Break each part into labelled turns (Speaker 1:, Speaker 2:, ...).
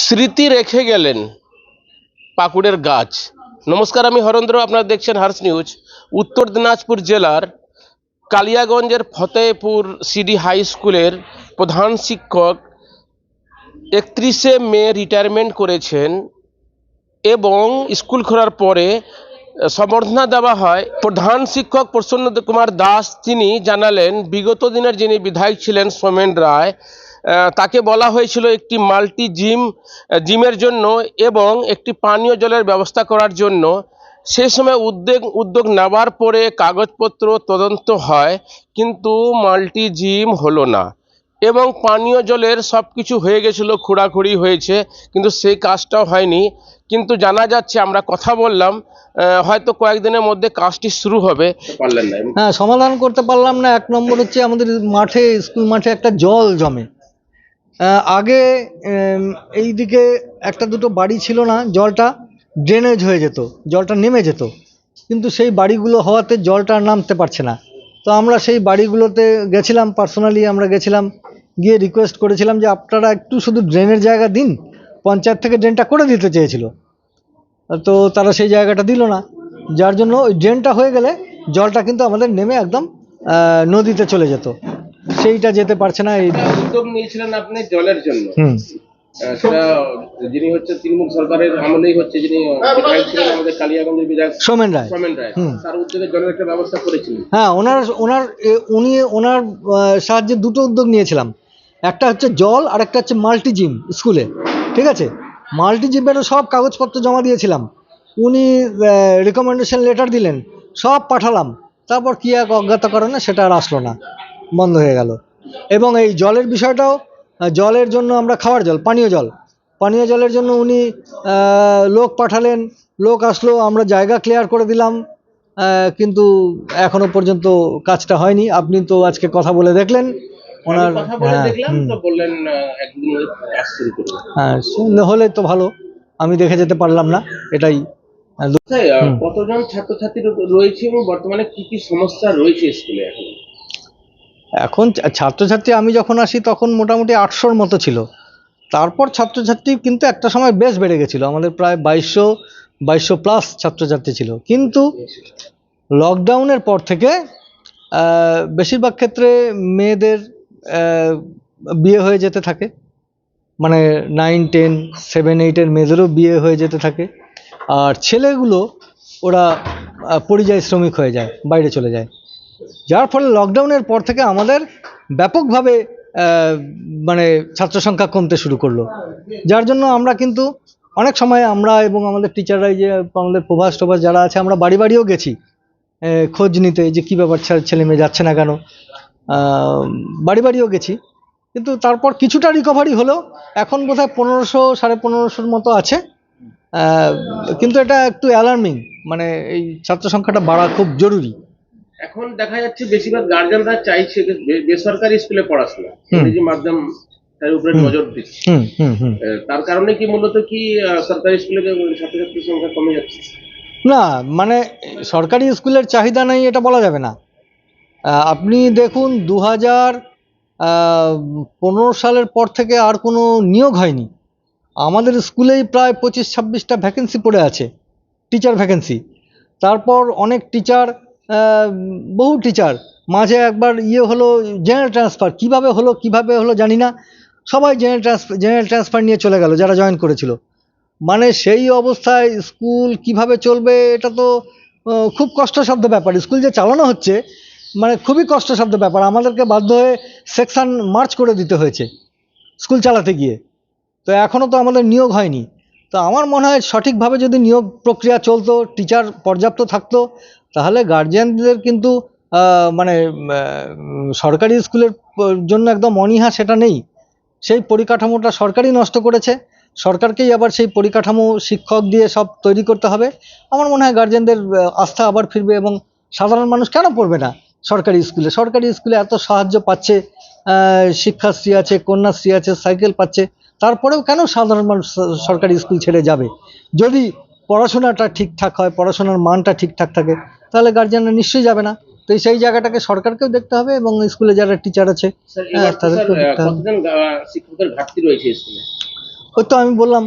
Speaker 1: স্মৃতি রেখে গেলেন পাকুড়ের গাছ। নমস্কার, আমি হরেন্দ্র, আপনারা দেখছেন হার্স নিউজ। উত্তর দিনাজপুর জেলার কালিয়াগঞ্জের ফতেপুর সিডি হাই স্কুলের প্রধান শিক্ষক 31শে মে রিটায়ারমেন্ট করেছেন এবং স্কুল খোলার পরে সম্বর্ধনা দেওয়া হয়। প্রধান শিক্ষক প্রসন্ন কুমার দাস তিনি জানালেন, বিগত দিনের যিনি বিধায়ক ছিলেন সোমেন রায়, তাকে বলা হয়েছিল একটি মাল্টি জিমের জন্য এবং একটি পানীয় জলের ব্যবস্থা করার জন্য। সে সময় উদ্যোগ নেওয়ার পরে কাগজপত্র তদন্ত হয়, কিন্তু মাল্টি জিম হলো না এবং পানীয় জলের সব কিছু হয়ে গেছিলো, খোঁড়াখুড়ি হয়েছে, কিন্তু সেই কাজটাও হয়নি। কিন্তু জানা যাচ্ছে, আমরা কথা বললাম, হয়তো কয়েকদিনের মধ্যে কাজটি শুরু হবে। পারলেন না?
Speaker 2: হ্যাঁ, সমাধান করতে পারলাম না। এক নম্বর হচ্ছে আমাদের স্কুল মাঠে একটা জল জমে। আগে এই দিকে একটা দুটো বাড়ি ছিল না, জলটা ড্রেনেজ হয়ে যেত, জলটা নেমে যেত, কিন্তু সেই বাড়িগুলো হওয়াতে জলটা আর নামতে পারছে না। তো আমরা সেই বাড়িগুলোতে গেছিলাম, পার্সোনালি আমরা গেছিলাম, গিয়ে রিকোয়েস্ট করেছিলাম যে আপনারা একটু শুধু ড্রেনের জায়গা দিন। পঞ্চায়েত থেকে ড্রেনটা করে দিতে চেয়েছিল, তো তারা সেই জায়গাটা দিল না, যার জন্য ওই ড্রেনটা হয়ে গেলে জলটা কিন্তু আমাদের নেমে একদম নদীতে চলে যেত, সেইটা যেতে পারছে না। এই
Speaker 1: উদ্যোগ নিয়েছিলেন আপনি জলের জন্য, সেটা যিনি হচ্ছে তৃণমূল সরকারের আমলেই হচ্ছে, যিনি বিধায়ক ছিলেন আমাদের কালিয়াগঞ্জের বিধায়ক সোমেন রায়, তার উদ্যোগে জলের একটা ব্যবস্থা করেছিলেন।
Speaker 2: হ্যাঁ, ওনার সাহায্যে দুটো উদ্যোগ নিয়েছিলাম। একটা হচ্ছে জল, আর একটা হচ্ছে মাল্টি জিম স্কুলে। ঠিক আছে, মাল্টি জিমেরও সব কাগজপত্র জমা দিয়েছিলাম, উনি রেকমেন্ডেশন লেটার দিলেন, সব পাঠালাম। তারপর কি এক অজ্ঞাত কারণে সেটা আর আসলো না, বন্ধ হয়ে গেল। এবং এই জলের বিষয়টাও, জলের জন্য আমরা খাওয়ার জল, পানীয় জলের জন্য উনি লোক পাঠালেন, লোক আসলো, আমরা জায়গা ক্লিয়ার করে দিলাম, কিন্তু এখনো পর্যন্ত কাজটা হয়নি। আপনি তো আজকে কথা বলে দেখলেন ওনার, হ্যাঁ, হলে তো ভালো, আমি দেখে যেতে পারলাম না, এটাই।
Speaker 1: কতজন ছাত্রছাত্রী রয়েছে এবং বর্তমানে কি কি সমস্যা রয়েছে স্কুলে?
Speaker 2: এখন ছাত্রছাত্রী আমি যখন আসি তখন মোটামুটি 800-র মতো ছিল। তারপর ছাত্রছাত্রী কিন্তু একটা সময় বেশ বেড়ে গেছিলো, আমাদের প্রায় 2200 প্লাস ছাত্রছাত্রী ছিল। কিন্তু লকডাউনের পর থেকে বেশিরভাগ ক্ষেত্রে মেয়েদের বিয়ে হয়ে যেতে থাকে, মানে 9, 10, 7, 8-এর মেয়েদেরও বিয়ে হয়ে যেতে থাকে। আর ছেলেগুলো ওরা পরিযায়ী শ্রমিক হয়ে যায়, বাইরে চলে যায়, যার ফলে লকডাউনের পর থেকে আমাদের ব্যাপকভাবে মানে ছাত্র সংখ্যা কমতে শুরু করলো। যার জন্য আমরা কিন্তু অনেক সময় আমরা এবং আমাদের টিচাররাই, যে আমাদের প্রভাস যারা আছে, আমরা বাড়ি বাড়িও গেছি খোঁজ নিতে, যে কী ব্যাপার, ছেলে মেয়ে যাচ্ছে না কেন। বাড়ি বাড়িও গেছি, কিন্তু তারপর কিছুটা রিকভারি হলো। এখন বোধহয় 1500, 1550-র মতো আছে। কিন্তু এটা একটু অ্যালার্মিং, মানে এই ছাত্র সংখ্যাটা বাড়া খুব জরুরি।
Speaker 1: এখন দেখা যাচ্ছে বেশিরভাগ গার্জেনরা চাইছে বেসরকারি স্কুলে পড়াশোনা, ইংরেজি মাধ্যম তার উপরে নজর দিচ্ছে। তার কারণে কি মূলত কি সরকারি স্কুলে ছাত্রছাত্রীর সংখ্যা কমে যাচ্ছে?
Speaker 2: না, মানে সরকারি স্কুলের চাহিদা নেই এটা বলা যাবে না। আপনি দেখুন, 2015 সালের পর থেকে আর কোনো নিয়োগ হয়নি। আমাদের স্কুলেই প্রায় 25-26টা ভ্যাকেন্সি পড়ে আছে, টিচার ভ্যাকেন্সি। তারপর অনেক টিচার, বহু টিচার, মাঝে একবার হলো জেনারেল ট্রান্সফার, কিভাবে হলো জানি না, সবাই জেনারেল ট্রান্সফার নিয়ে চলে গেল যারা জয়েন করেছিল। মানে সেই অবস্থায় স্কুল কিভাবে চলবে, এটা তো খুব কষ্টসাধ্য ব্যাপার। স্কুল যে চালানো হচ্ছে, মানে খুবই কষ্টসাধ্য ব্যাপার। আমাদেরকে বাধ্য হয়ে সেকশন মার্চ করে দিতে হয়েছে স্কুল চালাতে গিয়ে। তো এখনও তো আমাদের নিয়োগ হয়নি। তো আমার মনে হয় সঠিকভাবে যদি নিয়োগ প্রক্রিয়া চলতো, টিচার পর্যাপ্ত থাকতো, তাহলে গার্জিয়ানদের কিন্তু মানে সরকারি স্কুলের জন্য একদম অনীহা সেটা নেই। সেই পরিকাঠামোটা সরকারই নষ্ট করেছে, সরকারকেই আবার সেই পরিকাঠামো শিক্ষক দিয়ে সব তৈরি করতে হবে। আমার মনে হয় গার্জিয়ানদের আস্থা আবার ফিরবে, এবং সাধারণ মানুষ কেন পড়বে না সরকারি স্কুলে এত সাহায্য পাচ্ছে, শিক্ষাশ্রী আছে, কন্যাশ্রী আছে, সাইকেল পাচ্ছে, তারপরেও কেন সাধারণ মানুষ সরকারি স্কুল ছেড়ে যাবে? যদি পড়াশোনাটা ঠিকঠাক হয়, পড়াশোনার মানটা ঠিকঠাক থাকে, তাহলে গার্জিয়ানরা নিশ্চয়ই যাবে না। তো সেই জায়গাটাকে সরকারকেও দেখতে হবে, এবং স্কুলে যারা টিচার আছে তাদেরকেও দেখতে হবে।
Speaker 1: শিক্ষকের ঘাটতি রয়েছে স্কুলে?
Speaker 2: ওই তো আমি বললাম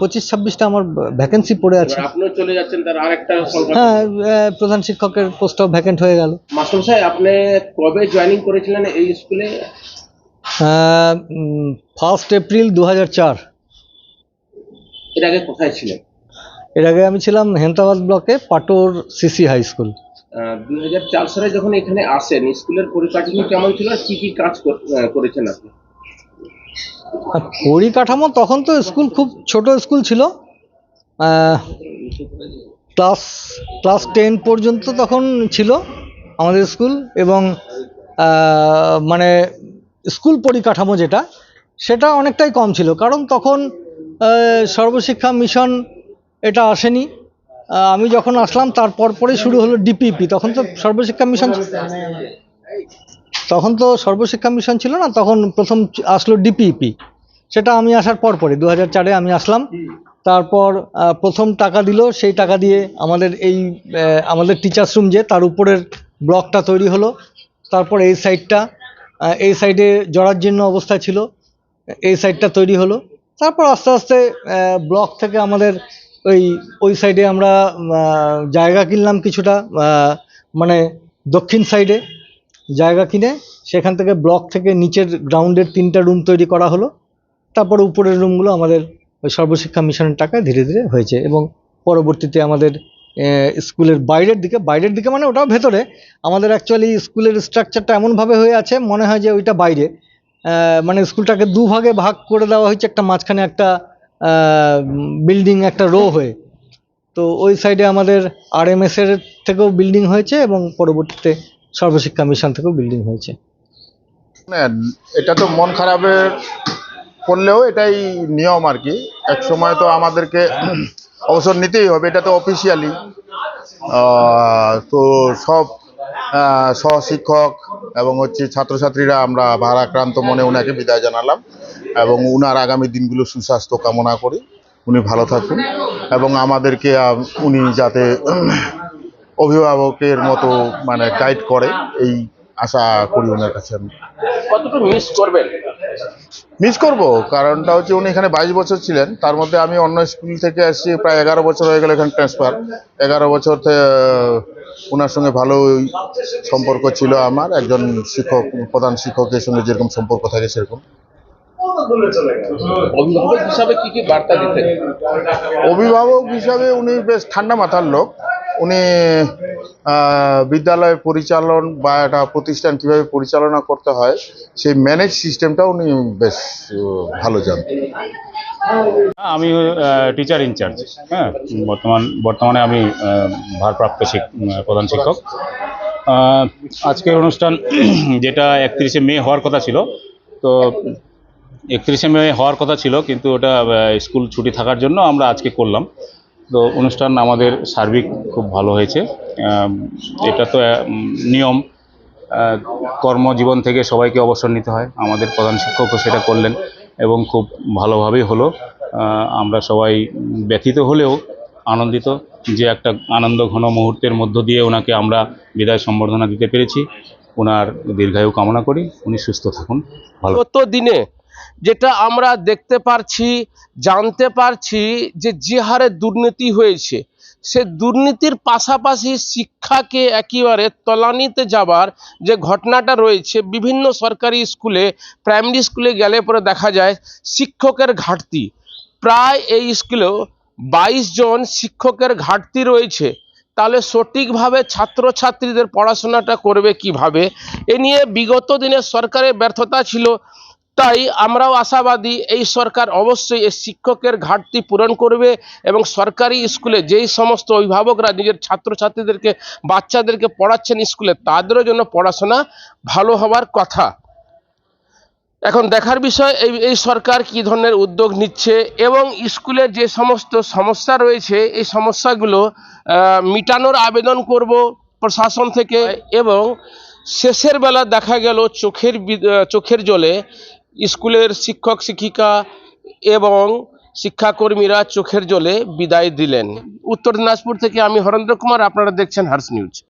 Speaker 2: 25-26টা আমার ভ্যাকেন্সি পড়ে আছে।
Speaker 1: এবার আপনিও চলে যাচ্ছেন, তার আরেকটা সংখ্যা।
Speaker 2: হ্যাঁ, প্রধান শিক্ষকের পোস্টটাও ভ্যাকেন্ট হয়ে গেল।
Speaker 1: মাস্টার সাহেব, আপনি কবে জয়েনিং করেছিলেন এই স্কুলে?
Speaker 2: 1 এপ্রিল 2004।
Speaker 1: এর আগে কোথায় ছিলেন?
Speaker 2: এর আগে আমি ছিলাম হেমতাবাদ ব্লকে পাটোর সিসি হাই স্কুল।
Speaker 1: 2004 সালে যখন এখানে আসেন, স্কুলের পরিকাঠামো কেমন ছিল আর কি কি কাজ করেছেন আপনি?
Speaker 2: আর পরিকাঠামো তখন তো স্কুল খুব ছোট স্কুল ছিল। ক্লাস ক্লাস 10 পর্যন্ত তখন ছিল আমাদের স্কুল, এবং মানে স্কুল পরিকাঠামো যেটা, সেটা অনেকটাই কম ছিল, কারণ তখন সর্বশিক্ষা মিশন এটা আসেনি। আমি যখন আসলাম তার পরপরই শুরু হলো ডিপিপি। তখন তো সর্বশিক্ষা মিশন ছিল না, তখন প্রথম আসলো ডিপিপি। সেটা আমি আসার পরপরই 2004-এ আমি আসলাম। তারপর প্রথম টাকা দিল, সেই টাকা দিয়ে আমাদের টিচার্স রুম যে তার উপরের ব্লকটা তৈরি হলো। তারপর এই সাইডে জরাজীর্ণ অবস্থা ছিল, এই সাইডটা তৈরি হলো। তারপর আস্তে আস্তে ব্লক থেকে আমাদের ওই সাইডে আমরা জায়গা কিনলাম কিছুটা, মানে দক্ষিণ সাইডে জায়গা কিনে সেখান থেকে ব্লক থেকে নিচের গ্রাউন্ডের 3টা রুম তৈরি করা হলো। তারপরে উপরের রুমগুলো আমাদের ওই সর্বশিক্ষা মিশনের টাকায় ধীরে ধীরে হয়েছে, এবং পরবর্তীতে আমাদের স্কুলের বাইরের দিকে মানে ওটাও ভেতরে, আমাদের অ্যাকচুয়ালি স্কুলের স্ট্রাকচারটা এমনভাবে হয়ে আছে মনে হয় যে ওইটা বাইরে। মানে স্কুলটাকে দুভাগে ভাগ করে দেওয়া হয়েছে, একটা মাঝখানে একটা বিল্ডিং, একটা রো হয়ে। তো ওই সাইডে আমাদের আরএমএস এর থেকেও বিল্ডিং হয়েছে, এবং পরবর্তীতে সর্বশিক্ষা মিশন থেকেও বিল্ডিং হয়েছে।
Speaker 3: না, এটা তো মন খারাপের করলেও এটাই নিয়ম আর কি। এক সময় তো আমাদেরকে অবসর নিতেই হবে, এটা তো অফিসিয়ালি। তো সব সহশিক্ষক এবং ছাত্রছাত্রীরা আমরা ভারাক্রান্ত মনে ওনাকে বিদায় জানালাম, এবং উনার আগামী দিনগুলো সুস্বাস্থ্য কামনা করি। উনি ভালো থাকুন, এবং আমাদেরকে উনি যাতে অভিভাবকের মতো মানে গাইড করে, এই আশা করি ওনার কাছে। আমি
Speaker 1: কতটুকু মিস করবেন?
Speaker 3: মিস করব, কারণটা হচ্ছে উনি এখানে 22 বছর ছিলেন, তার মধ্যে আমি অন্য স্কুল থেকে আসছি, প্রায় 11 বছর হয়ে গেল এখানে ট্রান্সফার। 11 বছর ওনার সঙ্গে ভালো সম্পর্ক ছিল আমার। একজন প্রধান শিক্ষকের সঙ্গে যেরকম সম্পর্ক থাকে সেরকম।
Speaker 1: অভিভাবক হিসাবে কি কি বার্তা দিতেন?
Speaker 3: অভিভাবক হিসাবে উনি বেশ ঠান্ডা মাথার লোক। উনি বিদ্যালয় পরিচালন বা একটা প্রতিষ্ঠান কিভাবে পরিচালনা করতে হয় সেই ম্যানেজ সিস্টেমটা উনি বেশ ভালো জানতেন।
Speaker 4: আমি টিচার ইনচার্জ। হ্যাঁ, বর্তমানে আমি ভারপ্রাপ্ত প্রধান শিক্ষক। আজকের অনুষ্ঠান যেটা 31শে মে হওয়ার কথা ছিল, তো 31শে মে হওয়ার কথা ছিল, কিন্তু ওটা স্কুল ছুটি থাকার জন্য আমরা আজকে করলাম। তো অনুষ্ঠান আমাদের সার্বিক খুব ভালো হয়েছে। এটা তো নিয়ম, কর্মজীবন থেকে সবাইকে অবসর নিতে হয়। আমাদের প্রধান শিক্ষকও সেটা করলেন, এবং খুব ভালোভাবেই হলো। আমরা সবাই ব্যথিত হলেও আনন্দিত যে একটা আনন্দ ঘন মুহূর্তের মধ্য দিয়ে ওনাকে আমরা বিদায় সম্বর্ধনা দিতে পেরেছি। ওনার দীর্ঘায়ু কামনা করি, উনি সুস্থ থাকুন, ভালো।
Speaker 1: গত দিনে যেটা আমরা দেখতে পারছি, জানতে পারছি যে হারে দুর্নীতি হয়েছে, সে দুর্নীতির পাশাপাশি শিক্ষাকে একেবারে তলানিতে যাবার যে ঘটনাটা রয়েছে, বিভিন্ন সরকারি স্কুলে, প্রাইমারি স্কুলে গেলে পরে দেখা যায় শিক্ষকের ঘাটতি। প্রায় এই স্কুলেও 22 জন শিক্ষকের ঘাটতি রয়েছে। তাহলে সঠিকভাবে ছাত্রছাত্রীদের পড়াশোনাটা করবে কিভাবে? এ নিয়ে বিগত দিনে সরকারের ব্যর্থতা ছিল। তাই আমরাও আশাবাদী এই সরকার অবশ্যই এই শিক্ষকের ঘাটতি পূরণ করবে, এবং সরকারি স্কুলে যেই সমস্ত অভিভাবকরা নিজের ছাত্রছাত্রীদেরকে, বাচ্চাদেরকে পড়াচ্ছেন স্কুলে, তাদেরও জন্য পড়াশোনা ভালো হওয়ার কথা। এখন দেখার বিষয় এই সরকার কি ধরনের উদ্যোগ নিচ্ছে, এবং স্কুলের যে সমস্ত সমস্যা রয়েছে এই সমস্যাগুলো মিটানোর আবেদন করব প্রশাসন থেকে। এবং শেষের বেলা দেখা গেল চোখের জলে স্কুলের শিক্ষক শিক্ষিকা এবং শিক্ষাকর্মীরা চোখের জলে বিদায় দিলেন। উত্তর দিনাজপুর থেকে আমি হরেন্দ্র কুমার, আপনারা দেখছেন হার্স নিউজ।